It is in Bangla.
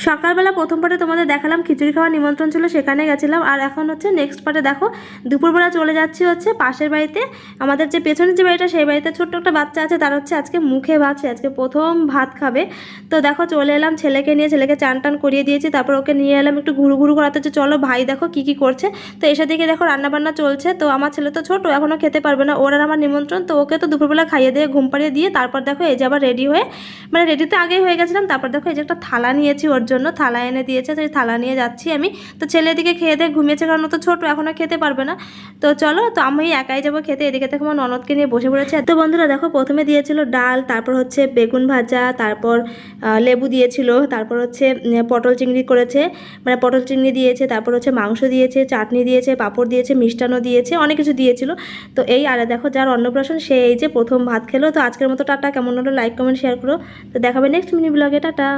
সকালবেলা প্রথম পার্টে তোমাদের দেখালাম খিচুড়ি খাওয়ার নিমন্ত্রণ ছিল, সেখানে গেছিলাম। আর এখন হচ্ছে নেক্সট পার্টে দেখো দুপুরবেলা চলে যাচ্ছি হচ্ছে পাশের বাড়িতে, আমাদের যে পেছনের যে বাড়িটা সেই বাড়িতে ছোট্ট একটা বাচ্চা আছে, তার হচ্ছে আজকে মুখে ভাত, সে আজকে প্রথম ভাত খাবে। তো দেখো চলে এলাম ছেলেকে নিয়ে, ছেলেকে চান টান করিয়ে দিয়েছি, তারপর ওকে নিয়ে এলাম একটু ঘুরু ঘুরু করাতে, যে চলো ভাই দেখো কী কী করছে। তো এসে দিকে দেখো রান্নাবান্না চলছে। তো আমার ছেলে তো ছোটো, এখনও খেতে পারবে না, ওর আর আমার নিমন্ত্রণ, তো ওকে তো দুপুরবেলা খাইয়ে দিয়ে ঘুম পাড়িয়ে দিয়ে তারপর দেখো এই যে আবার রেডি হয়ে, মানে রেডি তো আগেই হয়ে গেছিলাম। তারপর দেখো এই যে একটা থালা নিয়েছি ওর জন্য, থালা এনে দিয়েছে, তো এই থালা নিয়ে যাচ্ছি আমি। তো ছেলে এদিকে খেয়ে দিয়ে ঘুমিয়েছে, কারণ ও তো ছোটো, এখনও খেতে পারবে না। তো চলো, তো আমি একাই যাবো খেতে। এদিকে দেখো আমার ননদকে নিয়ে বসে পড়েছে। তো বন্ধুরা দেখো প্রথমে দিয়েছিল ডাল, তারপর হচ্ছে বেগুন ভাজা, তারপর লেবু দিয়েছিল, তারপর হচ্ছে পটল চিংড়ি করেছে, মানে পটল চিংড়ি দিয়েছে, তারপর হচ্ছে মাংস দিয়েছে, চাটনি দিয়েছে, পাঁপড় দিয়েছে, মিষ্টান্ন দিয়েছে, অনেক কিছু দিয়েছিল। তো এই আর দেখো যার অন্নপ্রাশন সে এই যে প্রথম ভাত খেলো। তো আজকের মতো টাটা, কেমন হলো লাইক কমেন্ট শেয়ার করো। তো দেখাবে নেক্সট মিনি ব্লগে, টাটা।